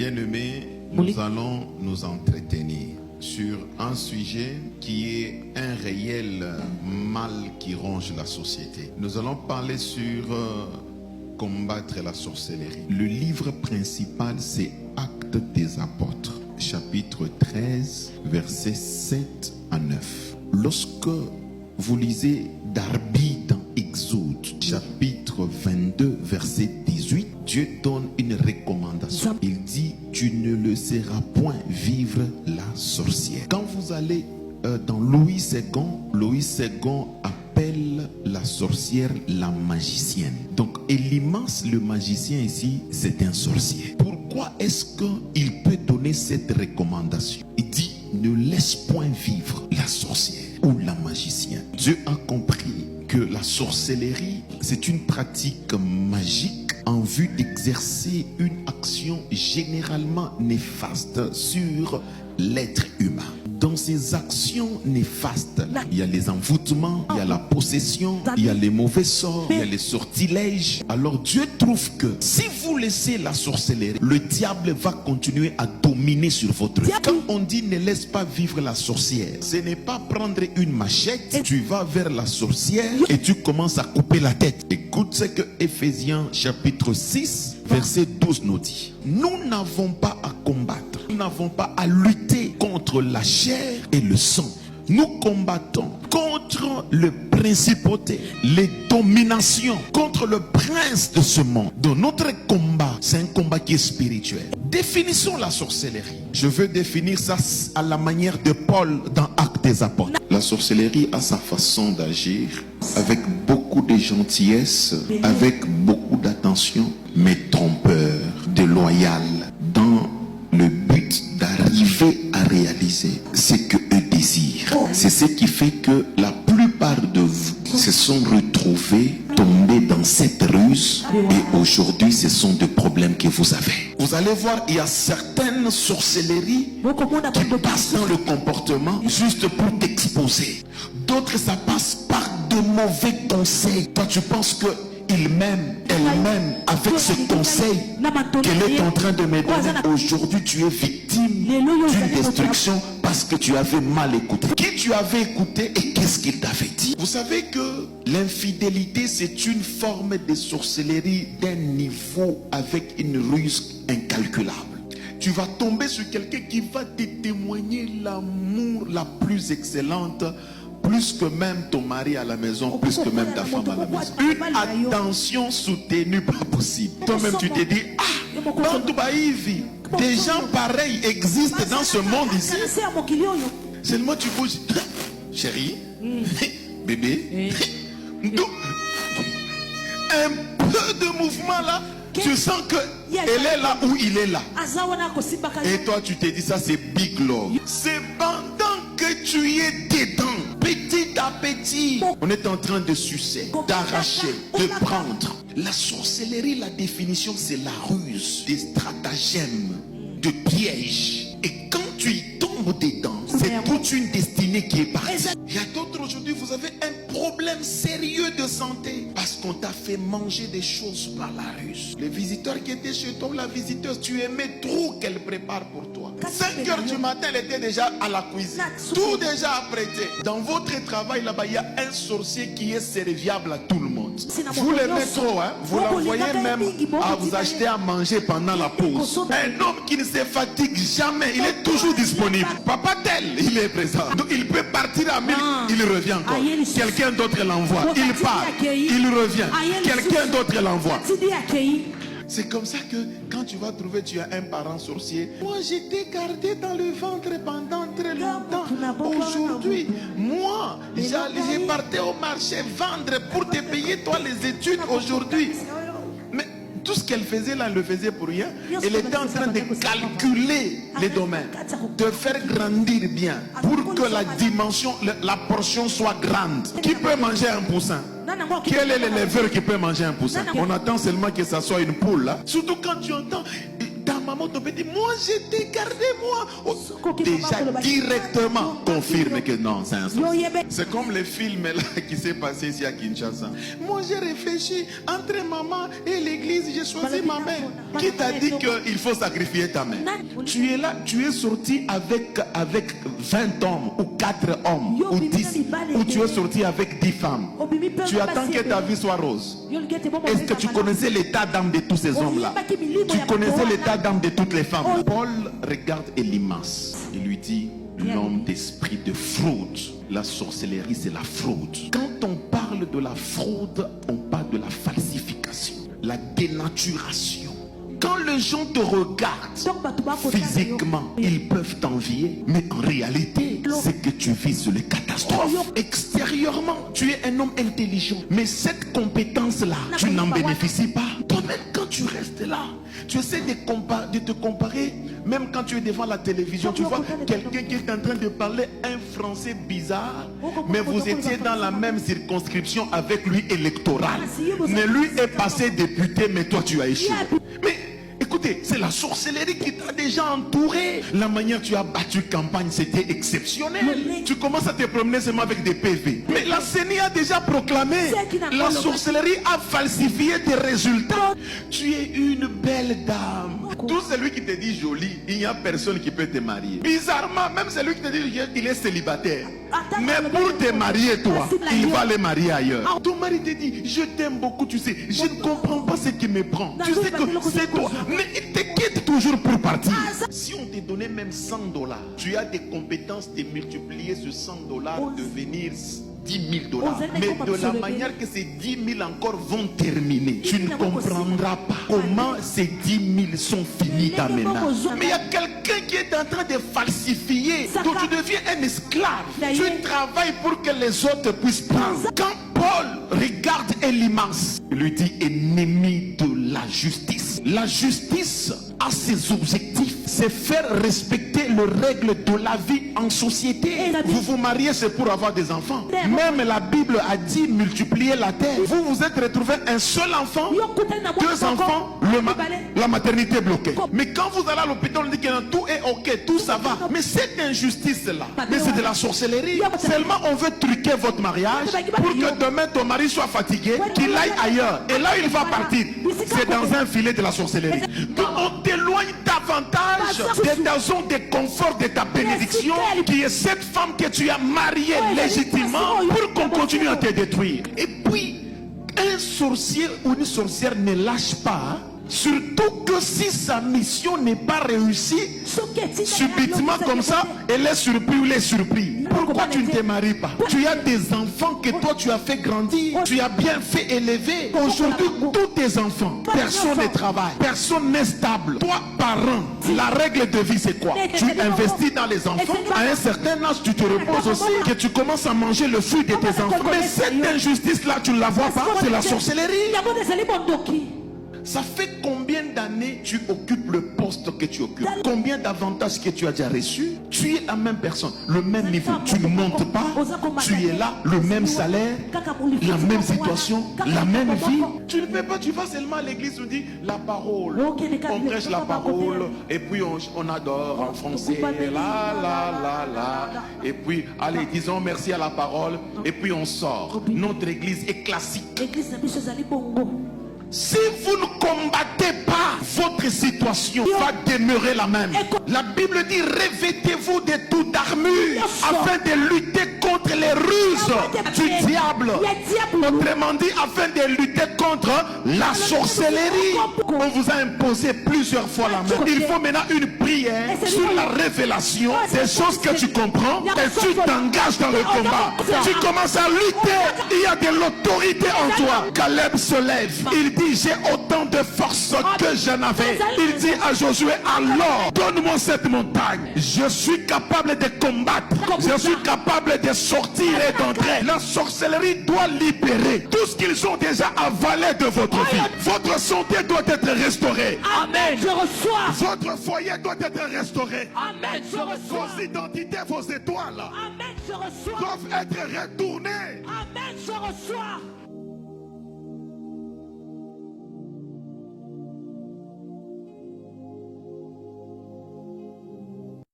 Bien-aimés, nous allons nous entretenir sur un sujet qui est un réel mal qui ronge la société. Nous allons parler sur combattre la sorcellerie. Le livre principal, c'est Actes des Apôtres, chapitre 13, versets 7 à 9. Lorsque vous lisez Darby dans Exode, chapitre 22, verset 18, Dieu donne une recommandation. Il dit, tu ne laisseras point vivre la sorcière. Quand vous allez dans Louis II appelle la sorcière la magicienne. Donc Elimas, le magicien ici, c'est un sorcier. Pourquoi est-ce qu'il peut donner cette recommandation? Il dit, ne laisse point vivre la sorcière ou la magicienne. Dieu a compris que la sorcellerie, c'est une pratique magique en vue d'exercer une action généralement néfaste sur l'être humain. Dans ces actions néfastes, il y a les envoûtements, il y a la possession, il y a les mauvais sorts, il y a les sortilèges. Alors Dieu trouve que si vous laissez la sorcellerie, le diable va continuer à dominer sur votre vie. Quand on dit ne laisse pas vivre la sorcière, ce n'est pas prendre une machette, tu vas vers la sorcière et tu commences à couper la tête. Écoute ce que Éphésiens chapitre 6, verset 12 nous dit. Nous n'avons pas à combattre, nous n'avons pas à lutter contre la chair et le sang. Nous combattons contre le principauté, les dominations, contre le prince de ce monde. Donc notre combat, c'est un combat qui est spirituel. Définissons la sorcellerie. Je veux définir ça à la manière de Paul dans Actes des Apôtres. La sorcellerie a sa façon d'agir avec beaucoup de gentillesse, avec beaucoup d'attention, mais trompeur, déloyal, dans le but d'arriver à réaliser ce que eux désirent. C'est ce qui fait que la plupart de vous se sont retrouvés tombés dans cette ruse et aujourd'hui ce sont des problèmes que vous avez. Vous allez voir, il y a certaines sorcelleries qui passent dans le comportement juste pour t'exposer. D'autres ça passe par de mauvais conseils. Toi tu penses que il m'aime, elle m'aime avec ce conseil qu'elle est en train de me donner. Aujourd'hui, tu es victime d'une destruction parce que tu avais mal écouté. Qui tu avais écouté et qu'est-ce qu'il t'avait dit? Vous savez que l'infidélité, c'est une forme de sorcellerie d'un niveau avec une ruse incalculable. Tu vas tomber sur quelqu'un qui va te témoigner l'amour la plus excellente, plus que même ton mari à la maison, plus que même ta femme à la maison. Une attention soutenue, pas possible. Toi-même, tu te dis, des gens pareils existent dans ce monde ici. Seulement tu bouges. Chérie, bébé, un peu de mouvement là, tu sens que elle est là où il est là. Et toi, tu te dis, ça c'est big love. C'est pendant que tu y es dedans, petit à petit, on est en train de sucer, d'arracher, de prendre. La sorcellerie, la définition, c'est la ruse, des stratagèmes, de pièges. Et quand tu y tombes dedans, c'est toute une destinée qui est partie. Il y a d'autres aujourd'hui, vous avez un problème sérieux de santé parce qu'on t'a fait manger des choses par la ruse. Les visiteurs qui étaient chez toi, la visiteuse, tu aimais trop qu'elle prépare pour toi. 5 heures du matin, elle était déjà à la cuisine. Tout déjà apprêté. Dans votre travail là-bas, il y a un sorcier qui est serviable à tout le monde. Vous l'aimez trop, hein? Vous l'envoyez même à vous acheter à manger pendant la pause. Un homme qui ne se fatigue jamais, il est toujours disponible. Papa tel, il est présent. Donc il peut partir à 1000, il revient encore. Quelqu'un d'autre l'envoie. Il part, il revient. Quelqu'un d'autre l'envoie. C'est comme ça que quand tu vas trouver, tu as un parent sorcier. Moi, j'étais gardé dans le ventre pendant très longtemps. Aujourd'hui, moi, j'ai parti au marché vendre pour te payer toi les études aujourd'hui. Mais tout ce qu'elle faisait là, elle le faisait pour rien. Elle était en train de calculer les domaines, de faire grandir bien pour que la dimension, la portion soit grande. Qui peut manger un poussin? Quel est l'éleveur qui peut manger un poussin? On attend seulement que ça soit une poule là. Surtout quand tu entends, ta maman maman, ton petit, moi je t'ai gardé, moi. Oh, déjà directement confirme que non, c'est un sorcier. C'est comme le film là qui s'est passé ici à Kinshasa. Moi j'ai réfléchi entre maman et l'église, j'ai choisi ma mère. Qui t'a dit qu'il faut sacrifier ta mère? Tu es là, tu es sorti avec 20 hommes ou 4 hommes ou 10, ou tu es sorti avec 10 femmes. Tu attends que ta vie soit rose. Est-ce que tu connaissais l'état d'âme de tous ces hommes-là? Tu connaissais l'état d'âme de toutes les femmes? Paul regarde Élymas et lui dit: l'homme d'esprit de fraude. La sorcellerie, c'est la fraude. Quand on parle de la fraude, on parle de la falsification, la dénaturation. Quand les gens te regardent physiquement, ils peuvent t'envier, mais en réalité, c'est que tu vises les catastrophes. Extérieurement, tu es un homme intelligent, mais cette compétence-là, tu n'en bénéficies pas. Toi-même, quand tu restes là, tu essaies de te comparer. Même quand tu es devant la télévision, tu vois quelqu'un qui est en train de parler un français bizarre, mais vous étiez dans la même circonscription avec lui électorale. Mais lui est passé député, mais toi tu as échoué. Mais écoutez, c'est la sorcellerie qui t'a déjà entouré. La manière dont tu as battu campagne, c'était exceptionnel. Tu commences à te promener seulement avec des PV. Mais la CENI a déjà proclamé. La sorcellerie a falsifié tes résultats. Tu es une belle dame. Tout celui qui te dit jolie, il n'y a personne qui peut te marier. Bizarrement, même celui qui te dit il est célibataire. Mais pour te marier, toi, il va le marier ailleurs. Ton mari te dit, je t'aime beaucoup, tu sais. Je ne comprends pas ce qui me prend. Tu sais que c'est toi. Mais il te quitte toujours pour partir. Si on te donnait même $100, tu as des compétences de multiplier ce $100, devenir $10 000. Mais de la manière que ces 10 000 encore vont terminer, tu ne comprendras pas comment ces 10 000 sont finis ta maintenant. Mais il y a quelqu'un qui est en train de falsifier. Donc tu deviens un esclave. Tu travailles pour que les autres puissent prendre. Quand Paul regarde Élymas, il lui dit: ennemi de la justice. La justice a ses objectifs, c'est faire respecter les règles de la vie en société. Vous vous mariez, c'est pour avoir des enfants. Même la Bible a dit multiplier la terre. Vous vous êtes retrouvé un seul enfant, 2 enfants, la maternité est bloquée. Mais quand vous allez à l'hôpital, on dit que tout est ok, tout ça va. Mais cette injustice-là, mais c'est de la sorcellerie. Seulement on veut truquer votre mariage pour que demain ton mari soit fatigué, qu'il aille ailleurs. Et là il va partir. C'est dans un filet de la sorcellerie. Donc on t'éloigne davantage de ta zone de confort, de ta bénédiction, qui est cette femme que tu as mariée légitimement, pour qu'on continue à te détruire. Et puis, un sorcier ou une sorcière ne lâche pas. Surtout que si sa mission n'est pas réussie, subitement comme ça, elle est surprise ou elle est surpris. Pourquoi tu ne te maries pas? Tu as des enfants que toi tu as fait grandir, tu as bien fait élever. Aujourd'hui, tous tes enfants, personne ne travaille, personne n'est stable. Toi, parent, la règle de vie c'est quoi? Tu investis dans les enfants, à un certain âge tu te reposes aussi, que tu commences à manger le fruit de tes enfants. Mais cette injustice là, tu ne la vois pas, c'est la sorcellerie. Ça fait combien d'années tu occupes le poste que tu occupes? Combien d'avantages que tu as déjà reçus? Tu es la même personne, le même niveau. Tu ne montes pas, tu es là, le même salaire, la même situation, la même vie. Tu ne fais pas, tu vas seulement à l'église, on dit la parole. On prêche la parole et puis on adore en français. Là. Et puis, allez, disons merci à la parole et puis on sort. Notre église est classique. Si vous ne combattez pas, votre situation va demeurer la même. La Bible dit: revêtez-vous de toute armure afin de lutter contre les ruses du diable. Autrement dit, afin de lutter contre la sorcellerie. On vous a imposé plusieurs fois la main. Il faut maintenant une prière sur la révélation des choses que tu comprends et tu t'engages dans le combat. Tu commences à lutter. Il y a de l'autorité en toi. Caleb se lève. Il dit: j'ai autant de force que j'en avais. Il dit à Josué: alors donne-moi cette montagne. Je suis capable de combattre. Je suis capable de sortir et d'entrer. La sorcellerie doit libérer tout ce qu'ils ont déjà avalé de votre vie. Votre santé doit être restaurée. Amen, je reçois. Votre foyer doit être restauré. Amen, je reçois. Vos identités, vos étoiles, Amen, je reçois. doivent être retournées. Amen, je reçois.